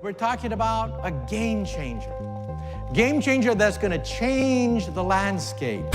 We're talking about a game changer. Game changer that's going to change the landscape.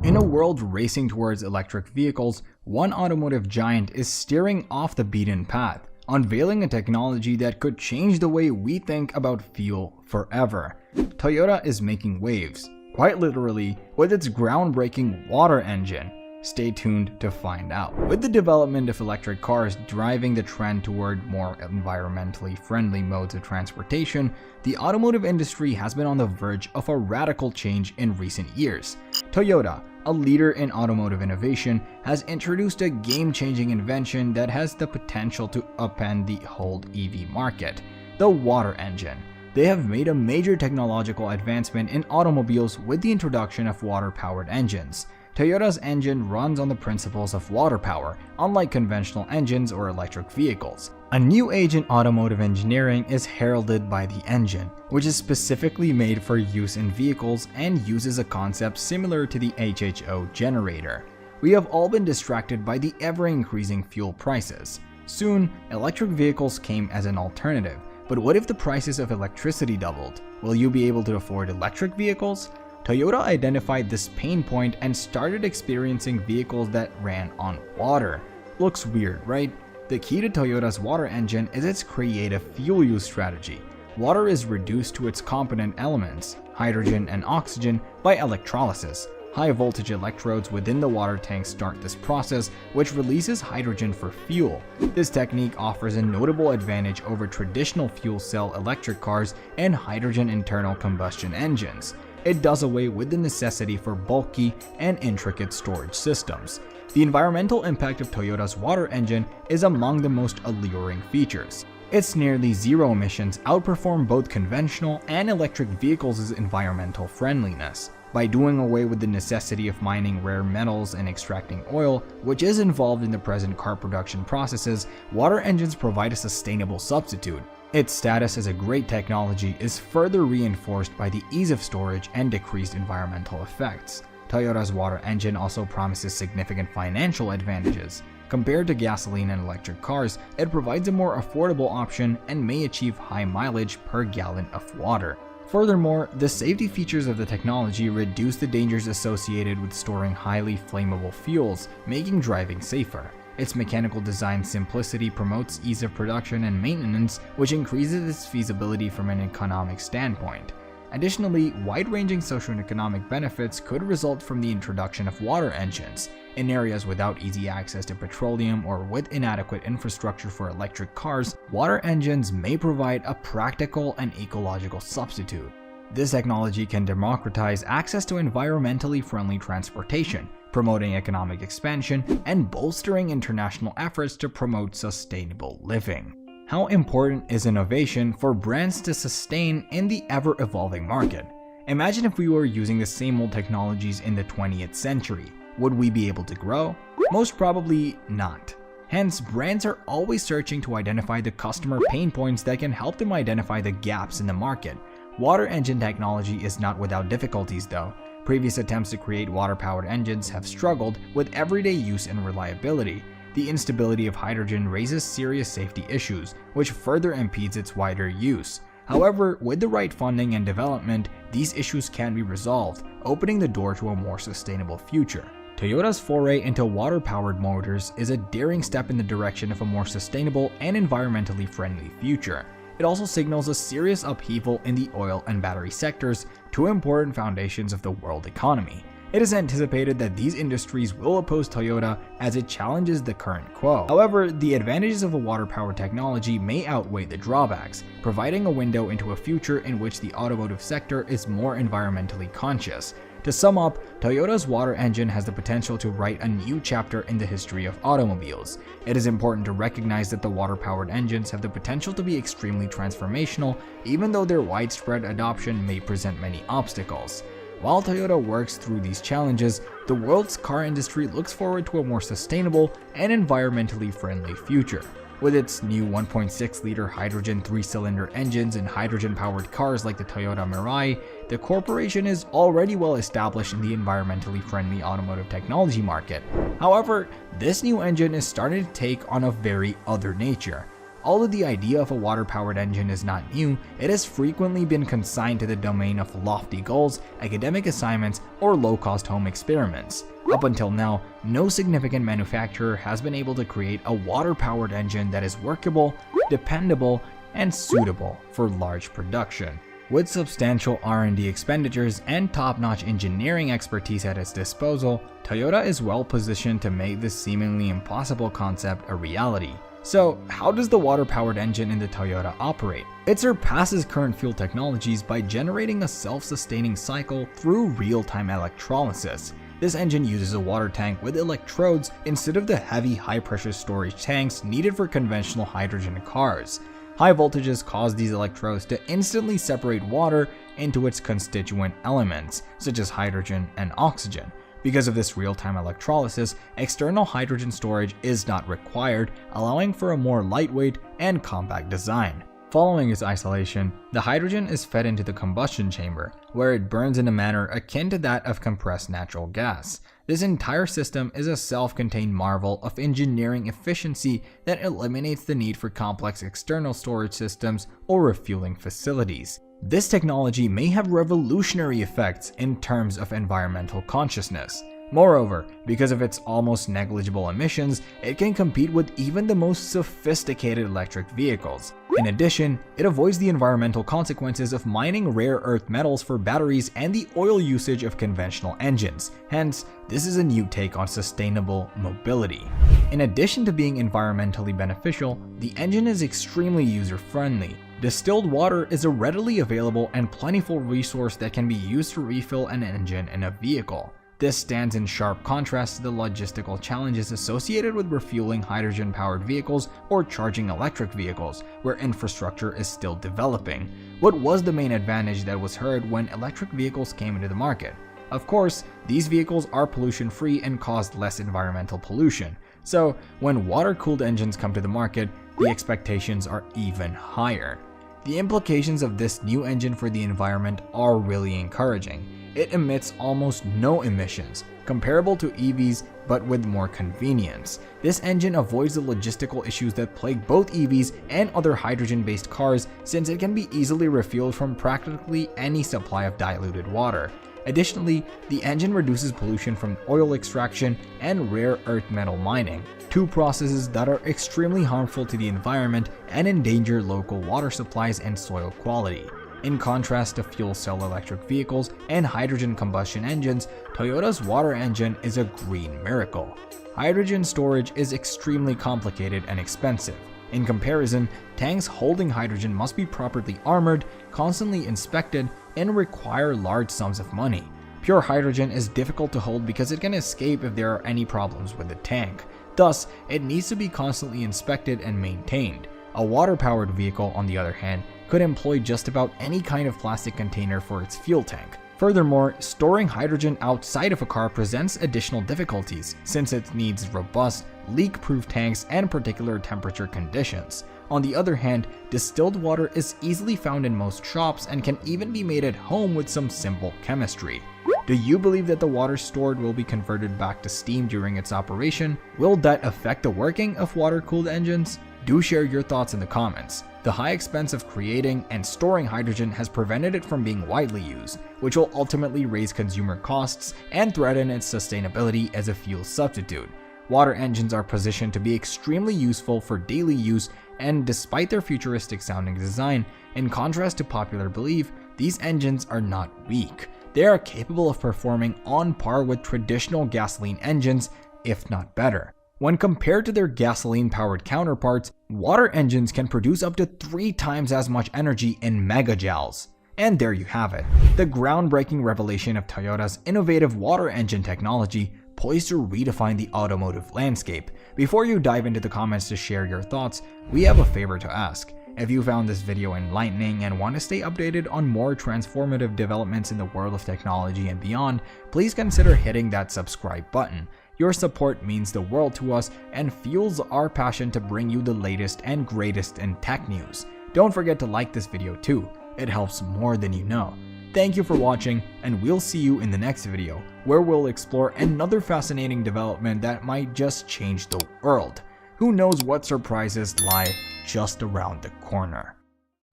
In a world racing towards electric vehicles, one automotive giant is steering off the beaten path, unveiling a technology that could change the way we think about fuel forever. Toyota is making waves, quite literally, with its groundbreaking water engine. Stay tuned to find out. With the development of electric cars driving the trend toward more environmentally friendly modes of transportation, the automotive industry has been on the verge of a radical change in recent years. Toyota, a leader in automotive innovation, has introduced a game-changing invention that has the potential to upend the whole EV market: the water engine. They have made a major technological advancement in automobiles with the introduction of water-powered engines. Toyota's engine runs on the principles of water power, unlike conventional engines or electric vehicles. A new age in automotive engineering is heralded by the engine, which is specifically made for use in vehicles and uses a concept similar to the HHO generator. We have all been distracted by the ever-increasing fuel prices. Soon, electric vehicles came as an alternative, but what if the prices of electricity doubled? Will you be able to afford electric vehicles? Toyota identified this pain point and started experiencing vehicles that ran on water. Looks weird, right? The key to Toyota's water engine is its creative fuel use strategy. Water is reduced to its component elements, hydrogen and oxygen, by electrolysis. High voltage electrodes within the water tank start this process, which releases hydrogen for fuel. This technique offers a notable advantage over traditional fuel cell electric cars and hydrogen internal combustion engines. It does away with the necessity for bulky and intricate storage systems. The environmental impact of Toyota's water engine is among the most alluring features. Its nearly zero emissions outperform both conventional and electric vehicles' environmental friendliness. By doing away with the necessity of mining rare metals and extracting oil, which is involved in the present car production processes, water engines provide a sustainable substitute. Its status as a great technology is further reinforced by the ease of storage and decreased environmental effects. Toyota's water engine also promises significant financial advantages. Compared to gasoline and electric cars, it provides a more affordable option and may achieve high mileage per gallon of water. Furthermore, the safety features of the technology reduce the dangers associated with storing highly flammable fuels, making driving safer. Its mechanical design simplicity promotes ease of production and maintenance, which increases its feasibility from an economic standpoint. Additionally, wide-ranging socioeconomic benefits could result from the introduction of water engines. In areas without easy access to petroleum or with inadequate infrastructure for electric cars, water engines may provide a practical and ecological substitute. This technology can democratize access to environmentally friendly transportation, promoting economic expansion and bolstering international efforts to promote sustainable living. How important is innovation for brands to sustain in the ever-evolving market? Imagine if we were using the same old technologies in the 20th century. Would we be able to grow? Most probably not. Hence, brands are always searching to identify the customer pain points that can help them identify the gaps in the market. Water engine technology is not without difficulties though. Previous attempts to create water-powered engines have struggled with everyday use and reliability. The instability of hydrogen raises serious safety issues, which further impedes its wider use. However, with the right funding and development, these issues can be resolved, opening the door to a more sustainable future. Toyota's foray into water-powered motors is a daring step in the direction of a more sustainable and environmentally friendly future. It also signals a serious upheaval in the oil and battery sectors, two important foundations of the world economy. It is anticipated that these industries will oppose Toyota as it challenges the current quo. However, the advantages of a water-powered technology may outweigh the drawbacks, providing a window into a future in which the automotive sector is more environmentally conscious. To sum up, Toyota's water engine has the potential to write a new chapter in the history of automobiles. It is important to recognize that the water-powered engines have the potential to be extremely transformational, even though their widespread adoption may present many obstacles. While Toyota works through these challenges, the world's car industry looks forward to a more sustainable and environmentally friendly future. With its new 1.6-liter hydrogen 3-cylinder engines and hydrogen-powered cars like the Toyota Mirai, the corporation is already well established in the environmentally friendly automotive technology market. However, this new engine is starting to take on a very other nature. Although the idea of a water-powered engine is not new, it has frequently been consigned to the domain of lofty goals, academic assignments, or low-cost home experiments. Up until now, no significant manufacturer has been able to create a water-powered engine that is workable, dependable, and suitable for large production. With substantial R&D expenditures and top-notch engineering expertise at its disposal, Toyota is well positioned to make this seemingly impossible concept a reality. So, how does the water-powered engine in the Toyota operate? It surpasses current fuel technologies by generating a self-sustaining cycle through real-time electrolysis. This engine uses a water tank with electrodes instead of the heavy high-pressure storage tanks needed for conventional hydrogen cars. High voltages cause these electrodes to instantly separate water into its constituent elements, such as hydrogen and oxygen. Because of this real-time electrolysis, external hydrogen storage is not required, allowing for a more lightweight and compact design. Following its isolation, the hydrogen is fed into the combustion chamber, where it burns in a manner akin to that of compressed natural gas. This entire system is a self-contained marvel of engineering efficiency that eliminates the need for complex external storage systems or refueling facilities. This technology may have revolutionary effects in terms of environmental consciousness. Moreover, because of its almost negligible emissions, it can compete with even the most sophisticated electric vehicles. In addition, it avoids the environmental consequences of mining rare earth metals for batteries and the oil usage of conventional engines. Hence, this is a new take on sustainable mobility. In addition to being environmentally beneficial, the engine is extremely user-friendly. Distilled water is a readily available and plentiful resource that can be used to refill an engine in a vehicle. This stands in sharp contrast to the logistical challenges associated with refueling hydrogen-powered vehicles or charging electric vehicles, where infrastructure is still developing. What was the main advantage that was heard when electric vehicles came into the market? Of course, these vehicles are pollution-free and cause less environmental pollution. So, when water-cooled engines come to the market, the expectations are even higher. The implications of this new engine for the environment are really encouraging. It emits almost no emissions, comparable to EVs but with more convenience. This engine avoids the logistical issues that plague both EVs and other hydrogen-based cars, since it can be easily refueled from practically any supply of diluted water. Additionally, the engine reduces pollution from oil extraction and rare earth metal mining, two processes that are extremely harmful to the environment and endanger local water supplies and soil quality. In contrast to fuel cell electric vehicles and hydrogen combustion engines, Toyota's water engine is a green miracle. Hydrogen storage is extremely complicated and expensive. In comparison, tanks holding hydrogen must be properly armored, constantly inspected, and require large sums of money. Pure hydrogen is difficult to hold because it can escape if there are any problems with the tank. Thus, it needs to be constantly inspected and maintained. A water-powered vehicle, on the other hand, could employ just about any kind of plastic container for its fuel tank. Furthermore, storing hydrogen outside of a car presents additional difficulties, since it needs robust, leak-proof tanks and particular temperature conditions. On the other hand, distilled water is easily found in most shops and can even be made at home with some simple chemistry. Do you believe that the water stored will be converted back to steam during its operation? Will that affect the working of water-cooled engines? Do share your thoughts in the comments. The high expense of creating and storing hydrogen has prevented it from being widely used, which will ultimately raise consumer costs and threaten its sustainability as a fuel substitute. Water engines are positioned to be extremely useful for daily use, and despite their futuristic sounding design, in contrast to popular belief, these engines are not weak. They are capable of performing on par with traditional gasoline engines, if not better. When compared to their gasoline-powered counterparts, water engines can produce up to 3 times as much energy in megajoules. And there you have it, the groundbreaking revelation of Toyota's innovative water engine technology, poised to redefine the automotive landscape. Before you dive into the comments to share your thoughts, we have a favor to ask. If you found this video enlightening and want to stay updated on more transformative developments in the world of technology and beyond, please consider hitting that subscribe button. Your support means the world to us and fuels our passion to bring you the latest and greatest in tech news. Don't forget to like this video too, it helps more than you know. Thank you for watching, and we'll see you in the next video, where we'll explore another fascinating development that might just change the world. Who knows what surprises lie just around the corner.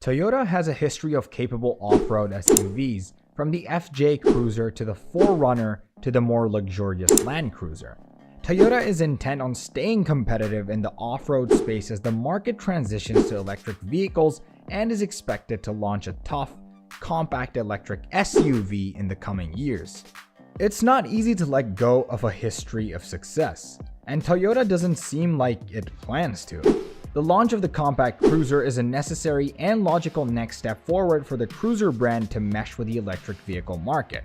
Toyota has a history of capable off-road SUVs, from the FJ Cruiser to the 4Runner to the more luxurious Land Cruiser. Toyota is intent on staying competitive in the off-road space as the market transitions to electric vehicles and is expected to launch a tough, compact electric SUV in the coming years. It's not easy to let go of a history of success, and Toyota doesn't seem like it plans to. The launch of the compact cruiser is a necessary and logical next step forward for the cruiser brand to mesh with the electric vehicle market.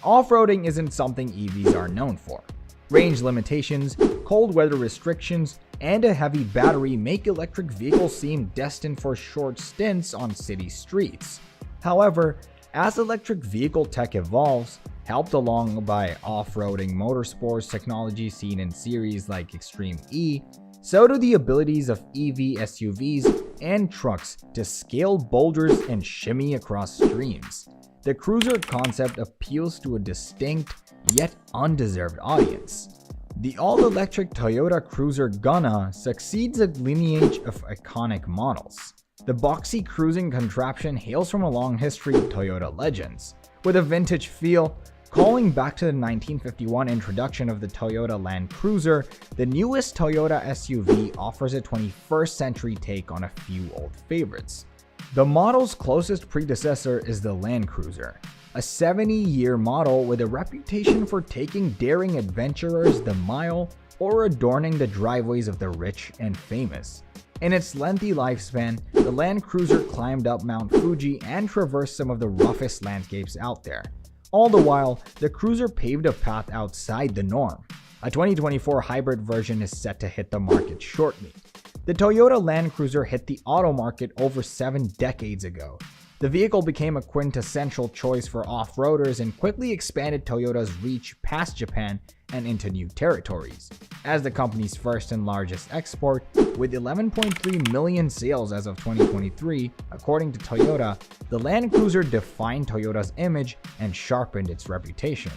Off-roading isn't something EVs are known for. Range limitations, cold weather restrictions, and a heavy battery make electric vehicles seem destined for short stints on city streets. However, as electric vehicle tech evolves, helped along by off-roading motorsports technology seen in series like Extreme E, so do the abilities of EV SUVs and trucks to scale boulders and shimmy across streams. The cruiser concept appeals to a distinct yet undeserved audience. The all-electric Toyota Cruiser Gunna succeeds a lineage of iconic models. The boxy cruising contraption hails from a long history of Toyota legends, with a vintage feel. Calling back to the 1951 introduction of the Toyota Land Cruiser, the newest Toyota SUV offers a 21st century take on a few old favorites. The model's closest predecessor is the Land Cruiser, a 70-year model with a reputation for taking daring adventurers the mile or adorning the driveways of the rich and famous. In its lengthy lifespan, the Land Cruiser climbed up Mount Fuji and traversed some of the roughest landscapes out there. All the while, the cruiser paved a path outside the norm. A 2024 hybrid version is set to hit the market shortly. The Toyota Land Cruiser hit the auto market over 7 decades ago. The vehicle became a quintessential choice for off-roaders and quickly expanded Toyota's reach past Japan and into new territories. As the company's first and largest export, with 11.3 million sales as of 2023, according to Toyota, the Land Cruiser defined Toyota's image and sharpened its reputation.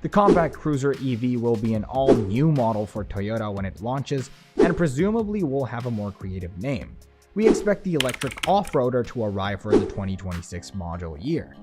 The compact cruiser EV will be an all-new model for Toyota when it launches and presumably will have a more creative name. We expect the electric off-roader to arrive for the 2026 model year.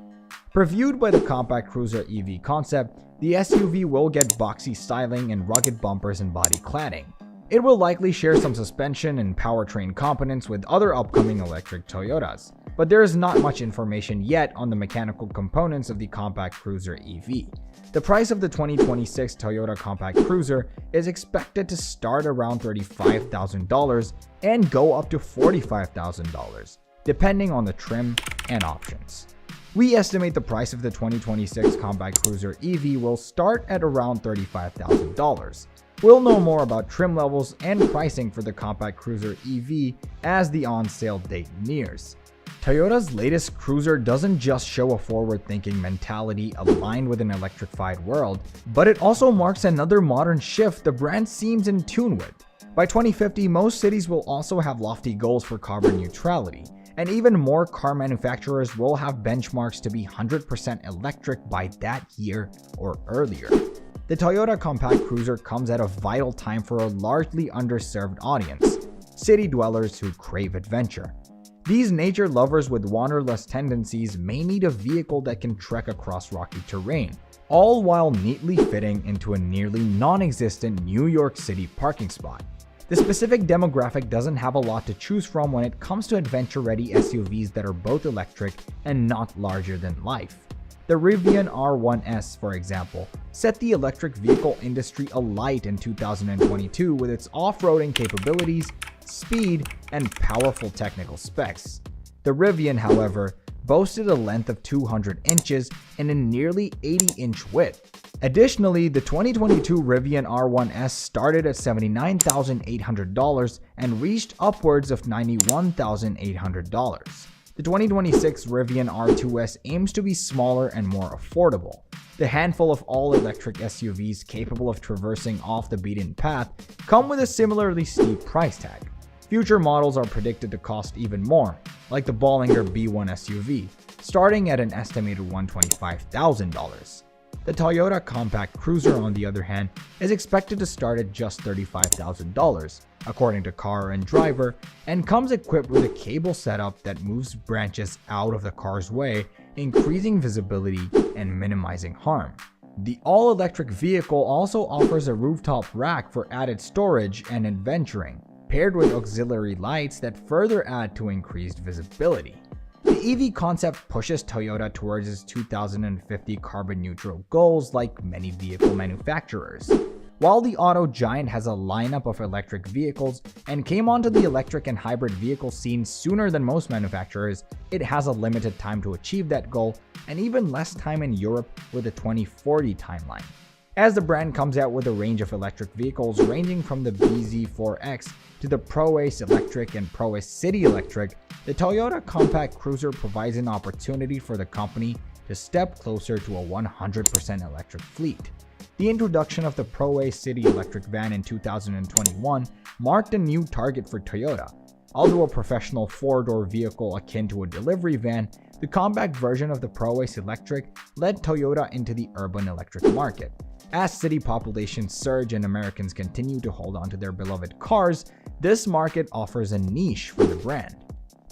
Previewed by the compact cruiser EV concept, the SUV will get boxy styling and rugged bumpers and body cladding. It will likely share some suspension and powertrain components with other upcoming electric Toyotas, but there is not much information yet on the mechanical components of the compact cruiser EV. The price of the 2026 Toyota Compact Cruiser is expected to start around $35,000 and go up to $45,000, depending on the trim and options. We estimate the price of the 2026 Compact Cruiser EV will start at around $35,000. We'll know more about trim levels and pricing for the Compact Cruiser EV as the on-sale date nears. Toyota's latest cruiser doesn't just show a forward-thinking mentality aligned with an electrified world, but it also marks another modern shift the brand seems in tune with. By 2050, most cities will also have lofty goals for carbon neutrality, and even more car manufacturers will have benchmarks to be 100% electric by that year or earlier. The Toyota Compact Cruiser comes at a vital time for a largely underserved audience, city dwellers who crave adventure. These nature lovers with wanderlust tendencies may need a vehicle that can trek across rocky terrain, all while neatly fitting into a nearly non-existent New York City parking spot. The specific demographic doesn't have a lot to choose from when it comes to adventure-ready SUVs that are both electric and not larger than life. The Rivian R1S, for example, set the electric vehicle industry alight in 2022 with its off-roading capabilities, speed, and powerful technical specs. The Rivian, however, boasted a length of 200 inches and a nearly 80-inch width. Additionally, the 2022 Rivian R1S started at $79,800 and reached upwards of $91,800. The 2026 Rivian R2S aims to be smaller and more affordable. The handful of all-electric SUVs capable of traversing off the beaten path come with a similarly steep price tag. Future models are predicted to cost even more, like the Bollinger B1 SUV, starting at an estimated $125,000. The Toyota Compact Cruiser, on the other hand, is expected to start at just $35,000, according to Car and Driver, and comes equipped with a cable setup that moves branches out of the car's way, increasing visibility and minimizing harm. The all-electric vehicle also offers a rooftop rack for added storage and adventuring, paired with auxiliary lights that further add to increased visibility. The EV concept pushes Toyota towards its 2050 carbon neutral goals like many vehicle manufacturers. While the auto giant has a lineup of electric vehicles and came onto the electric and hybrid vehicle scene sooner than most manufacturers, it has a limited time to achieve that goal and even less time in Europe with a 2040 timeline. As the brand comes out with a range of electric vehicles ranging from the bZ4X to the ProAce Electric and ProAce City Electric, the Toyota Compact Cruiser provides an opportunity for the company to step closer to a 100% electric fleet. The introduction of the ProAce City Electric van in 2021 marked a new target for Toyota. Although a professional four-door vehicle akin to a delivery van, the compact version of the ProAce Electric led Toyota into the urban electric market. As city populations surge and Americans continue to hold on to their beloved cars, this market offers a niche for the brand.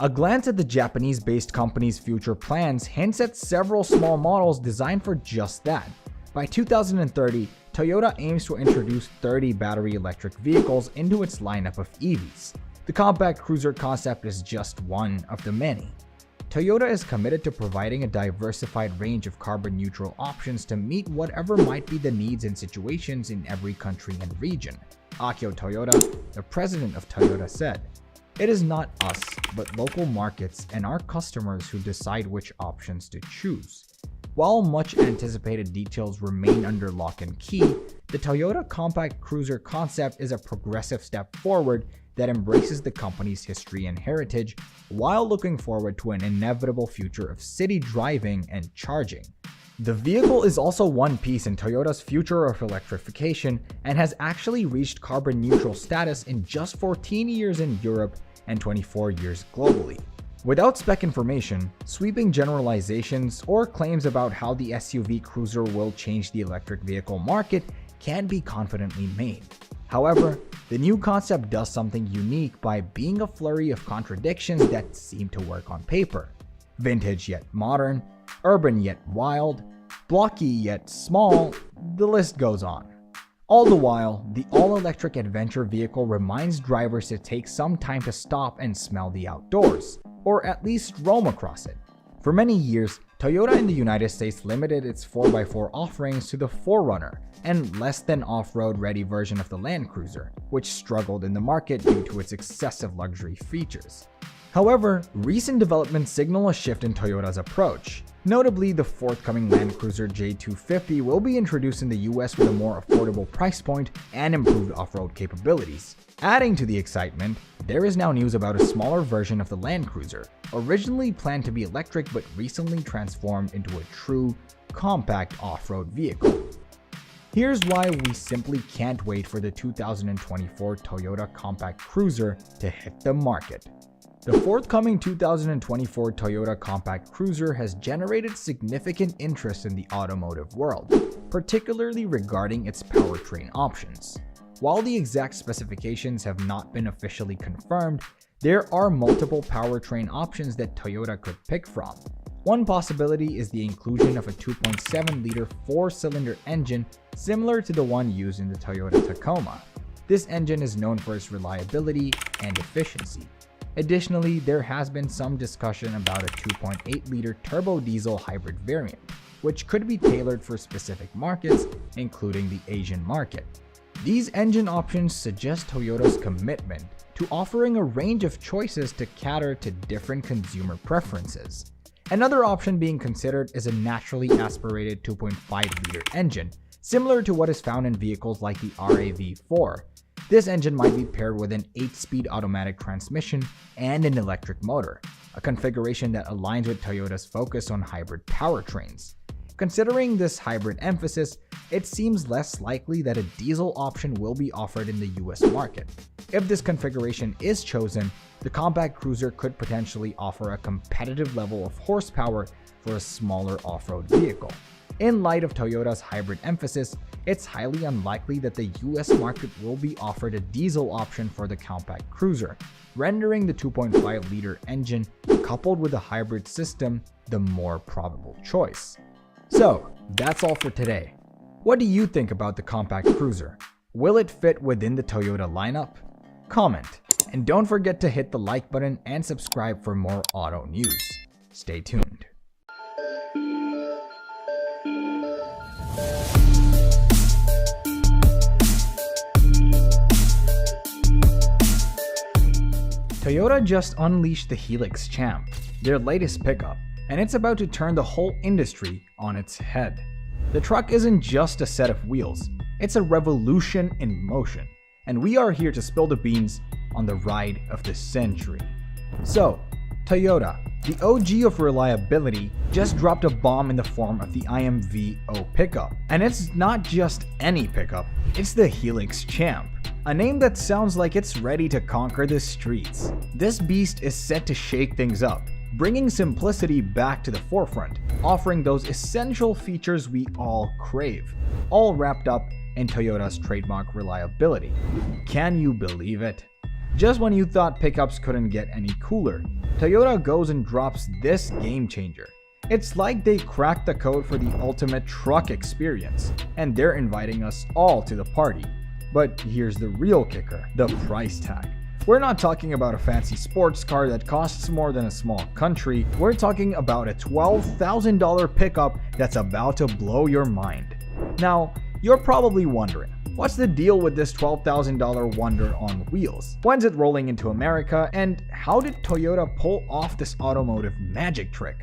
A glance at the Japanese-based company's future plans hints at several small models designed for just that. By 2030, Toyota aims to introduce 30 battery electric vehicles into its lineup of EVs. The compact cruiser concept is just one of the many. Toyota is committed to providing a diversified range of carbon-neutral options to meet whatever might be the needs and situations in every country and region. Akio Toyoda, the president of Toyota, said, "It is not us, but local markets and our customers who decide which options to choose." While much anticipated details remain under lock and key, the Toyota Compact Cruiser concept is a progressive step forward that embraces the company's history and heritage while looking forward to an inevitable future of city driving and charging. The vehicle is also one piece in Toyota's future of electrification and has actually reached carbon neutral status in just 14 years in Europe and 24 years globally. Without spec information, sweeping generalizations, or claims about how the SUV cruiser will change the electric vehicle market can't be confidently made. However, the new concept does something unique by being a flurry of contradictions that seem to work on paper. Vintage yet modern, urban yet wild, blocky yet small, the list goes on. All the while, the all-electric adventure vehicle reminds drivers to take some time to stop and smell the outdoors, or at least roam across it. For many years, Toyota in the United States limited its 4x4 offerings to the 4Runner and less than off-road ready version of the Land Cruiser, which struggled in the market due to its excessive luxury features. However, recent developments signal a shift in Toyota's approach. Notably, the forthcoming Land Cruiser J250 will be introduced in the US with a more affordable price point and improved off-road capabilities. Adding to the excitement, there is now news about a smaller version of the Land Cruiser, originally planned to be electric but recently transformed into a true, compact off-road vehicle. Here's why we simply can't wait for the 2024 Toyota Compact Cruiser to hit the market. The forthcoming 2024 Toyota Compact Cruiser has generated significant interest in the automotive world, particularly regarding its powertrain options. While the exact specifications have not been officially confirmed, there are multiple powertrain options that Toyota could pick from. One possibility is the inclusion of a 2.7-liter four-cylinder engine similar to the one used in the Toyota Tacoma. This engine is known for its reliability and efficiency. Additionally, there has been some discussion about a 2.8-liter turbo diesel hybrid variant, which could be tailored for specific markets, including the Asian market. These engine options suggest Toyota's commitment to offering a range of choices to cater to different consumer preferences. Another option being considered is a naturally aspirated 2.5-liter engine, similar to what is found in vehicles like the RAV4. This engine might be paired with an 8-speed automatic transmission and an electric motor, a configuration that aligns with Toyota's focus on hybrid powertrains. Considering this hybrid emphasis, it seems less likely that a diesel option will be offered in the US market. If this configuration is chosen, the compact cruiser could potentially offer a competitive level of horsepower for a smaller off-road vehicle. In light of Toyota's hybrid emphasis, it's highly unlikely that the US market will be offered a diesel option for the compact cruiser, rendering the 2.5-liter engine coupled with a hybrid system the more probable choice. So, that's all for today. What do you think about the compact cruiser? Will it fit within the Toyota lineup? Comment, and don't forget to hit the like button and subscribe for more auto news. Stay tuned. Toyota just unleashed the Helix Champ, their latest pickup, and it's about to turn the whole industry on its head. The truck isn't just a set of wheels, it's a revolution in motion, and we are here to spill the beans on the ride of the century. So, Toyota, the OG of reliability, just dropped a bomb in the form of the IMV-0 pickup. And it's not just any pickup, it's the Helix Champ, a name that sounds like it's ready to conquer the streets. This beast is set to shake things up, bringing simplicity back to the forefront, offering those essential features we all crave, all wrapped up in Toyota's trademark reliability. Can you believe it? Just when you thought pickups couldn't get any cooler, Toyota goes and drops this game changer. It's like they cracked the code for the ultimate truck experience, and they're inviting us all to the party. But here's the real kicker, the price tag. We're not talking about a fancy sports car that costs more than a small country. We're talking about a $12,000 pickup that's about to blow your mind. Now, you're probably wondering, what's the deal with this $12,000 wonder on wheels? When's it rolling into America, and how did Toyota pull off this automotive magic trick?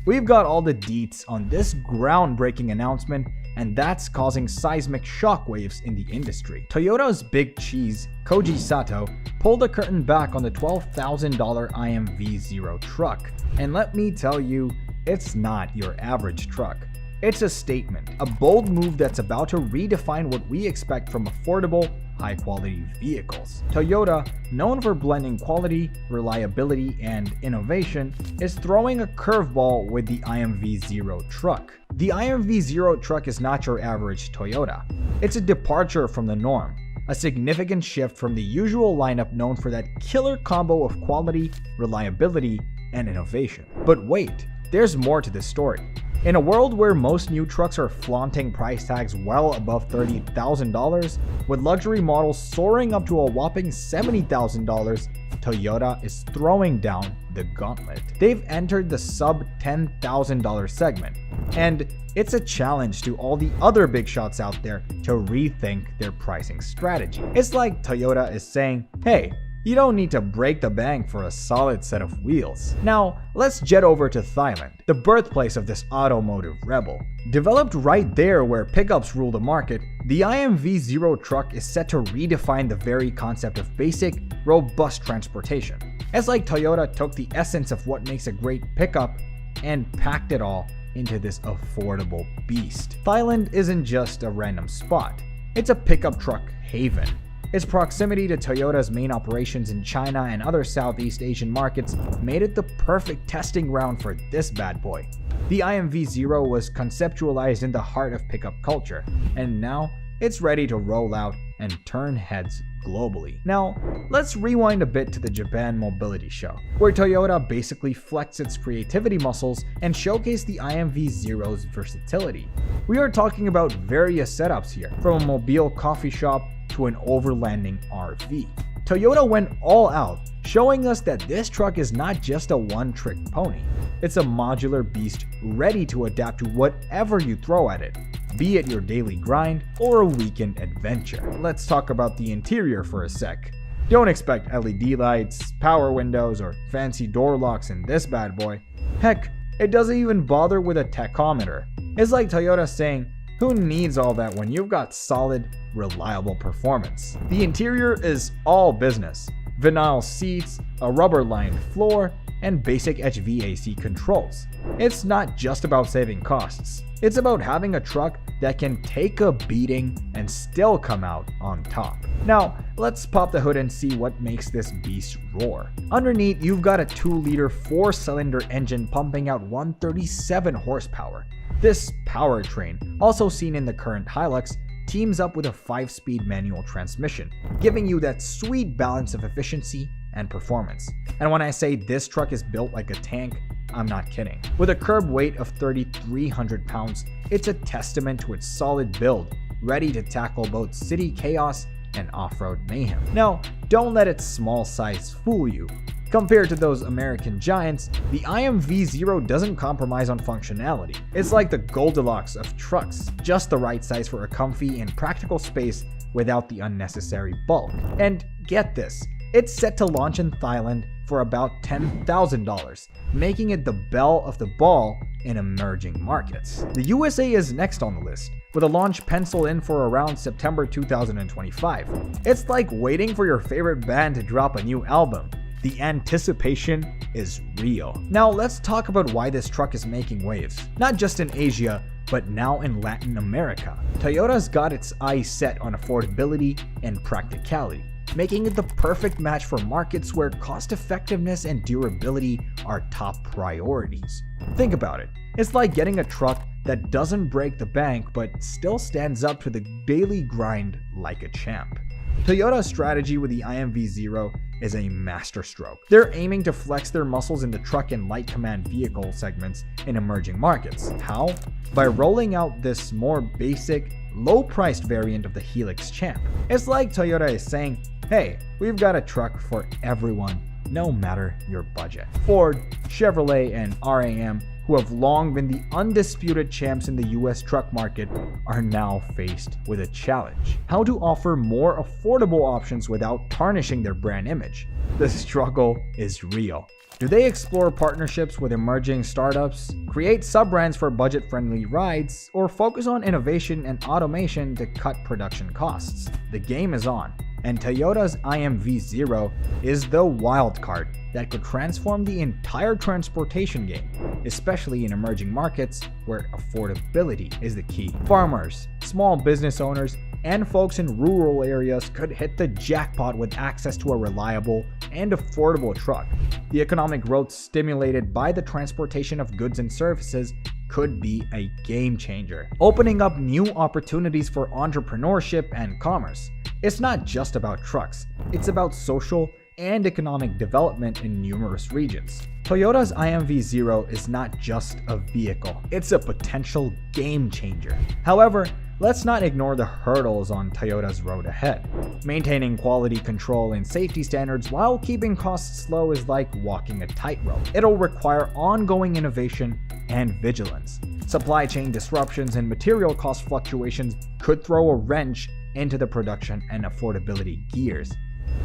We've got all the deets on this groundbreaking announcement, and that's causing seismic shockwaves in the industry. Toyota's big cheese, Koji Sato, pulled the curtain back on the $12,000 IMV-0 truck. And let me tell you, it's not your average truck. It's a statement, a bold move that's about to redefine what we expect from affordable, high-quality vehicles. Toyota, known for blending quality, reliability, and innovation, is throwing a curveball with the IMV-0 truck. The IMV-0 truck is not your average Toyota. It's a departure from the norm, a significant shift from the usual lineup known for that killer combo of quality, reliability, and innovation. But wait, there's more to this story. In a world where most new trucks are flaunting price tags well above $30,000, with luxury models soaring up to a whopping $70,000, Toyota is throwing down the gauntlet. They've entered the sub-$10,000 segment, and it's a challenge to all the other big shots out there to rethink their pricing strategy. It's like Toyota is saying, hey, you don't need to break the bank for a solid set of wheels. Now, let's jet over to Thailand, the birthplace of this automotive rebel. Developed right there where pickups rule the market, the IMV-0 truck is set to redefine the very concept of basic, robust transportation. It's like Toyota took the essence of what makes a great pickup and packed it all into this affordable beast. Thailand isn't just a random spot, it's a pickup truck haven. Its proximity to Toyota's main operations in China and other Southeast Asian markets made it the perfect testing ground for this bad boy. The IMV-0 was conceptualized in the heart of pickup culture, and now it's ready to roll out and turn heads globally. Now, let's rewind a bit to the Japan Mobility Show, where Toyota basically flexed its creativity muscles and showcased the IMV-0's versatility. We are talking about various setups here, from a mobile coffee shop to an overlanding RV. Toyota went all out, showing us that this truck is not just a one-trick pony. It's a modular beast ready to adapt to whatever you throw at it, be it your daily grind or a weekend adventure. Let's talk about the interior for a sec. Don't expect LED lights, power windows, or fancy door locks in this bad boy. Heck, it doesn't even bother with a tachometer. It's like Toyota saying, who needs all that when you've got solid, reliable performance? The interior is all business. vinyl seats, a rubber-lined floor, and basic HVAC controls. It's not just about saving costs. It's about having a truck that can take a beating and still come out on top. Now, let's pop the hood and see what makes this beast roar. Underneath, you've got a 2-liter 4-cylinder engine pumping out 137 horsepower. This powertrain, also seen in the current Hilux, teams up with a 5-speed manual transmission, giving you that sweet balance of efficiency and performance. And when I say this truck is built like a tank, I'm not kidding. With a curb weight of 3,300 pounds, it's a testament to its solid build, ready to tackle both city chaos and off-road mayhem. Now, don't let its small size fool you. Compared to those American giants, the IMV0 doesn't compromise on functionality. It's like the Goldilocks of trucks, just the right size for a comfy and practical space without the unnecessary bulk. And get this, it's set to launch in Thailand for about $10,000, making it the belle of the ball in emerging markets. The USA is next on the list, with a launch penciled in for around September 2025. It's like waiting for your favorite band to drop a new album. The anticipation is real. Now let's talk about why this truck is making waves, not just in Asia, but now in Latin America. Toyota's got its eyes set on affordability and practicality, making it the perfect match for markets where cost effectiveness and durability are top priorities. Think about it. It's like getting a truck that doesn't break the bank but still stands up to the daily grind like a champ. Toyota's strategy with the IMV0 is a masterstroke. They're aiming to flex their muscles in the truck and light command vehicle segments in emerging markets. How? By rolling out this more basic, low-priced variant of the Helix Champ. It's like Toyota is saying, hey, we've got a truck for everyone, no matter your budget. Ford, Chevrolet, and RAM, who have long been the undisputed champs in the US truck market, are now faced with a challenge: how to offer more affordable options without tarnishing their brand image. The struggle is real. Do they explore partnerships with emerging startups, create sub-brands for budget-friendly rides, or focus on innovation and automation to cut production costs? The game is on, and Toyota's IMV0 is the wild card that could transform the entire transportation game, especially in emerging markets where affordability is the key. Farmers, small business owners, and folks in rural areas could hit the jackpot with access to a reliable and affordable truck. The economic growth stimulated by the transportation of goods and services could be a game changer, opening up new opportunities for entrepreneurship and commerce. It's not just about trucks, it's about social and economic development in numerous regions. Toyota's IMV0 is not just a vehicle, it's a potential game changer. However, let's not ignore the hurdles on Toyota's road ahead. Maintaining quality control and safety standards while keeping costs low is like walking a tightrope. It'll require ongoing innovation and vigilance. Supply chain disruptions and material cost fluctuations could throw a wrench into the production and affordability gears.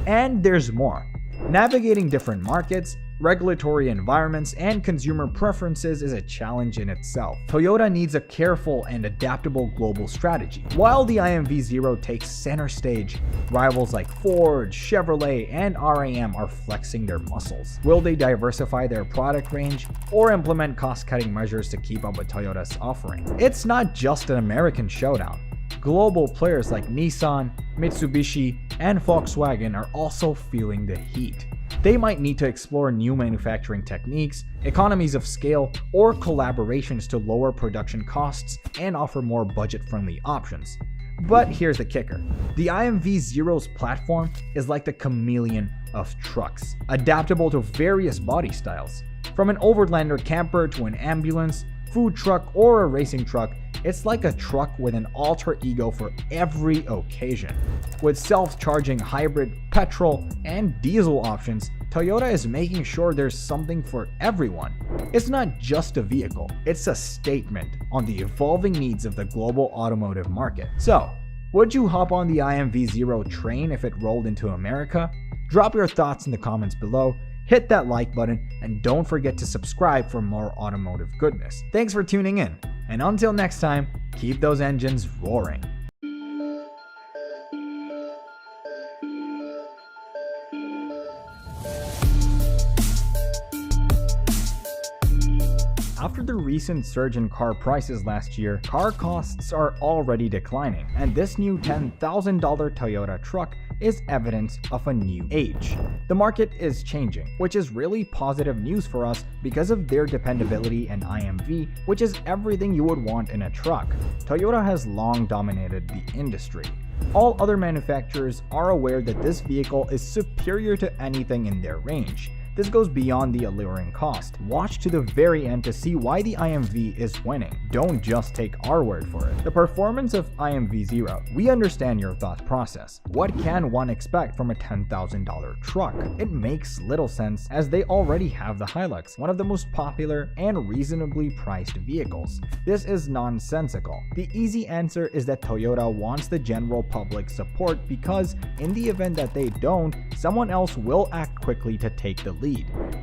And there's more. Navigating different markets, regulatory environments, and consumer preferences is a challenge in itself. Toyota needs a careful and adaptable global strategy. While the IMV0 takes center stage, rivals like Ford, Chevrolet, and RAM are flexing their muscles. Will they diversify their product range or implement cost-cutting measures to keep up with Toyota's offering? It's not just an American showdown. Global players like Nissan, Mitsubishi, and Volkswagen are also feeling the heat. They might need to explore new manufacturing techniques, economies of scale, or collaborations to lower production costs and offer more budget-friendly options. But here's the kicker. The IMV0's platform is like the chameleon of trucks, adaptable to various body styles. From an overlander camper to an ambulance, food truck, or a racing truck, it's like a truck with an alter ego for every occasion. With self-charging hybrid, petrol, and diesel options, Toyota is making sure there's something for everyone. It's not just a vehicle, it's a statement on the evolving needs of the global automotive market. So, would you hop on the IMV0 train if it rolled into America? Drop your thoughts in the comments below, hit that like button, and don't forget to subscribe for more automotive goodness. Thanks for tuning in, and until next time, keep those engines roaring. After the recent surge in car prices last year, car costs are already declining, and this new $10,000 Toyota truck is evidence of a new age. The market is changing, which is really positive news for us because of their dependability and IMV, which is everything you would want in a truck. Toyota has long dominated the industry. All other manufacturers are aware that this vehicle is superior to anything in their range. This goes beyond the alluring cost. Watch to the very end to see why the IMV is winning. Don't just take our word for it. The performance of IMV 0. We understand your thought process. What can one expect from a $10,000 truck? It makes little sense as they already have the Hilux, one of the most popular and reasonably priced vehicles. This is nonsensical. The easy answer is that Toyota wants the general public support because in the event that they don't, someone else will act quickly to take the lead.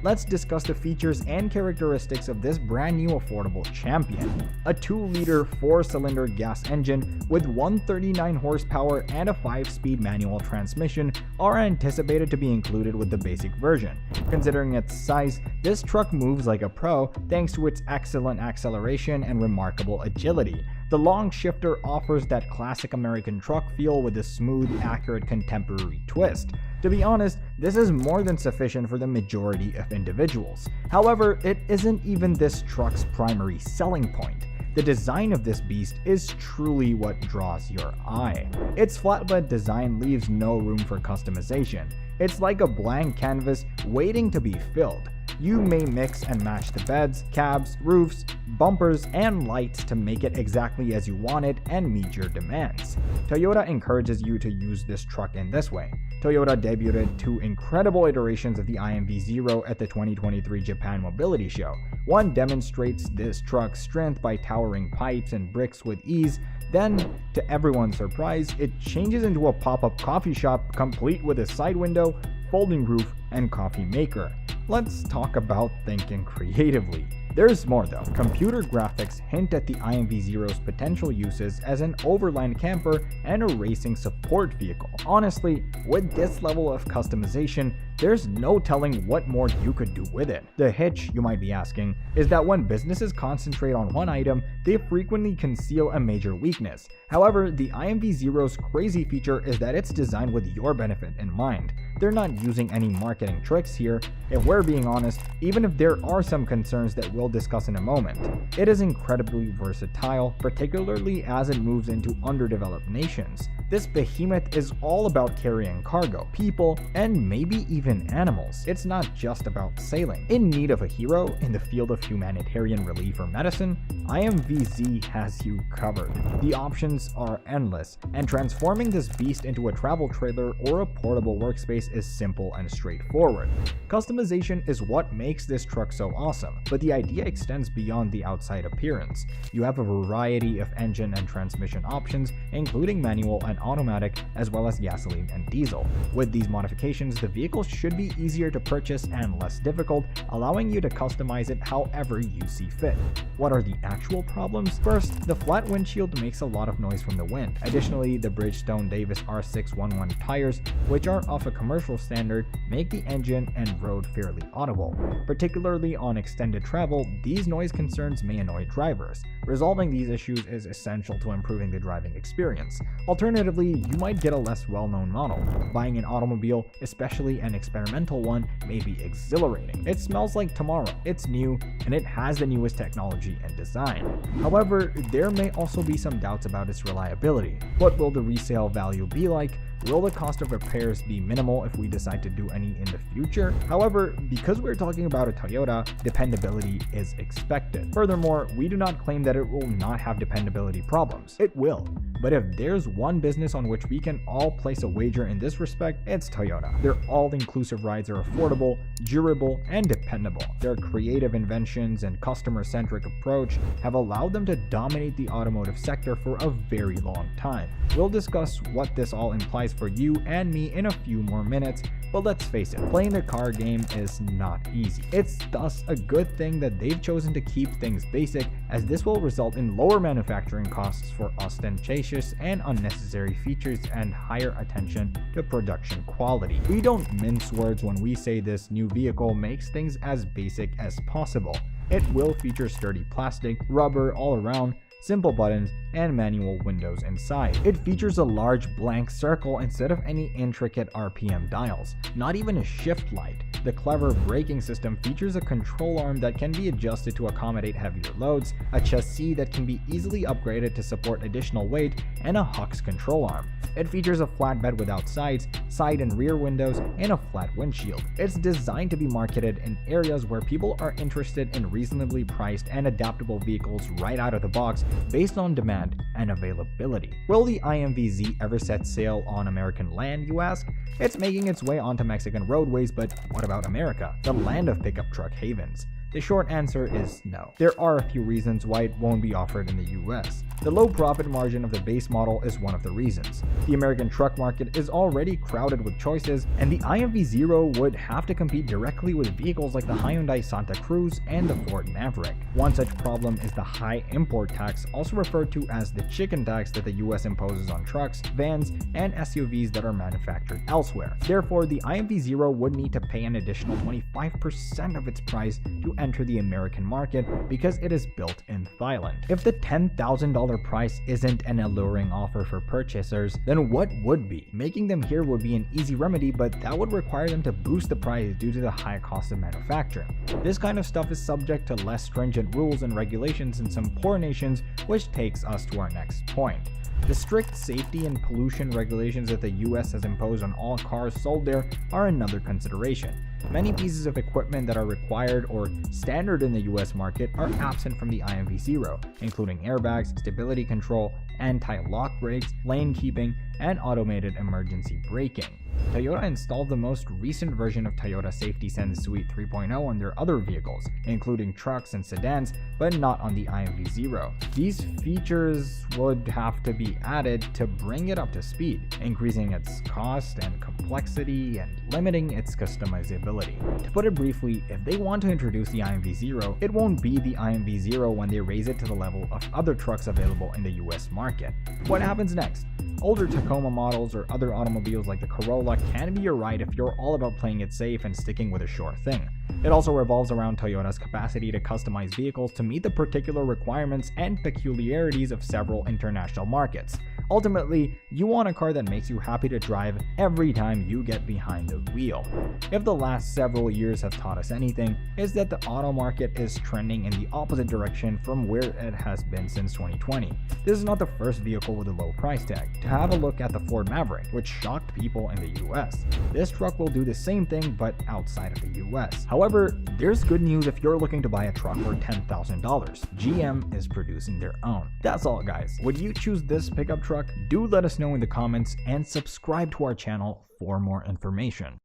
Let's discuss the features and characteristics of this brand new affordable champion. A 2-liter 4-cylinder gas engine with 139 horsepower and a 5-speed manual transmission are anticipated to be included with the basic version. Considering its size, this truck moves like a pro thanks to its excellent acceleration and remarkable agility. The long shifter offers that classic American truck feel with a smooth, accurate contemporary twist. To be honest, this is more than sufficient for the majority of individuals. However, it isn't even this truck's primary selling point. The design of this beast is truly what draws your eye. Its flatbed design leaves no room for customization. It's like a blank canvas waiting to be filled. You may mix and match the beds, cabs, roofs, bumpers, and lights to make it exactly as you want it and meet your demands. Toyota encourages you to use this truck in this way. Toyota debuted 2 incredible iterations of the IMV 0 at the 2023 Japan Mobility Show. One demonstrates this truck's strength by towering pipes and bricks with ease. Then, to everyone's surprise, it changes into a pop-up coffee shop complete with a side window, folding roof, and coffee maker. Let's talk about thinking creatively. There's more though. Computer graphics hint at the IMV 0's potential uses as an overland camper and a racing support vehicle. Honestly, with this level of customization, there's no telling what more you could do with it. The hitch, you might be asking, is that when businesses concentrate on one item, they frequently conceal a major weakness. However, the IMV 0's crazy feature is that it's designed with your benefit in mind. They're not using any marketing tricks here. If we're being honest, even if there are some concerns that we'll discuss in a moment, it is incredibly versatile, particularly as it moves into underdeveloped nations. This behemoth is all about carrying cargo, people, and maybe even animals. It's not just about sailing. In need of a hero in the field of humanitarian relief or medicine, IMV-Z has you covered. The options are endless, and transforming this beast into a travel trailer or a portable workspace is simple and straightforward. Customization is what makes this truck so awesome, but the idea extends beyond the outside appearance. You have a variety of engine and transmission options, including manual and automatic, as well as gasoline and diesel. With these modifications, the vehicle should be easier to purchase and less difficult, allowing you to customize it however you see fit. What are the actual problems? First, the flat windshield makes a lot of noise from the wind. Additionally, the Bridgestone Davis R611 tires, which are of a commercial standard, make the engine and road fairly audible. Particularly on extended travel, these noise concerns may annoy drivers. Resolving these issues is essential to improving the driving experience. Alternatively, you might get a less well-known model. Buying an automobile, especially an experimental one, may be exhilarating. It smells like tomorrow, it's new, and it has the newest technology and design. However, there may also be some doubts about its reliability. What will the resale value be like? Will the cost of repairs be minimal if we decide to do any in the future? However, because we're talking about a Toyota, dependability is expected. Furthermore, we do not claim that it will not have dependability problems. It will. But if there's one business on which we can all place a wager in this respect, it's Toyota. Their all-inclusive rides are affordable, durable, and dependable. Their creative inventions and customer-centric approach have allowed them to dominate the automotive sector for a very long time. We'll discuss what this all implies for you and me in a few more minutes, but let's face it, playing the car game is not easy. It's thus a good thing that they've chosen to keep things basic, as this will result in lower manufacturing costs for ostentatious and unnecessary features and higher attention to production quality. We don't mince words when we say this new vehicle makes things as basic as possible. It will feature sturdy plastic, rubber all around, simple buttons, and manual windows inside. It features a large blank circle instead of any intricate RPM dials, not even a shift light. The clever braking system features a control arm that can be adjusted to accommodate heavier loads, a chassis that can be easily upgraded to support additional weight, and a Hux control arm. It features a flatbed without sides, side and rear windows, and a flat windshield. It's designed to be marketed in areas where people are interested in reasonably priced and adaptable vehicles right out of the box based on demand and availability. Will the IMV-Z ever set sail on American land, you ask? It's making its way onto Mexican roadways, but what about America, the land of pickup truck havens? The short answer is no. There are a few reasons why it won't be offered in the US. The low profit margin of the base model is one of the reasons. The American truck market is already crowded with choices, and the IMV-0 would have to compete directly with vehicles like the Hyundai Santa Cruz and the Ford Maverick. One such problem is the high import tax, also referred to as the chicken tax, that the US imposes on trucks, vans, and SUVs that are manufactured elsewhere. Therefore, the IMV-0 would need to pay an additional 25% of its price to enter the American market because it is built in Thailand. If the $10,000 price isn't an alluring offer for purchasers, then what would be? Making them here would be an easy remedy, but that would require them to boost the price due to the high cost of manufacturing. This kind of stuff is subject to less stringent rules and regulations in some poor nations, which takes us to our next point. The strict safety and pollution regulations that the US has imposed on all cars sold there are another consideration. Many pieces of equipment that are required or standard in the US market are absent from the IMV-0, including airbags, stability control, anti-lock brakes, lane keeping, and automated emergency braking. Toyota installed the most recent version of Toyota Safety Sense Suite 3.0 on their other vehicles, including trucks and sedans, but not on the IMV-0. These features would have to be added to bring it up to speed, increasing its cost and complexity and limiting its customizability. To put it briefly, if they want to introduce the IMV-0, it won't be the IMV-0 when they raise it to the level of other trucks available in the US market. What happens next? Older Tacoma models or other automobiles like the Corolla can be your ride if you're all about playing it safe and sticking with a sure thing. It also revolves around Toyota's capacity to customize vehicles to meet the particular requirements and peculiarities of several international markets. Ultimately, you want a car that makes you happy to drive every time you get behind the wheel. If the last several years have taught us anything, it's that the auto market is trending in the opposite direction from where it has been since 2020. This is not the first vehicle with a low price tag. To have a look at the Ford Maverick, which shocked people in the US. This truck will do the same thing but outside of the US. However, there's good news if you're looking to buy a truck for $10,000. GM is producing their own. That's all, guys. Would you choose this pickup truck? Do let us know in the comments and subscribe to our channel for more information.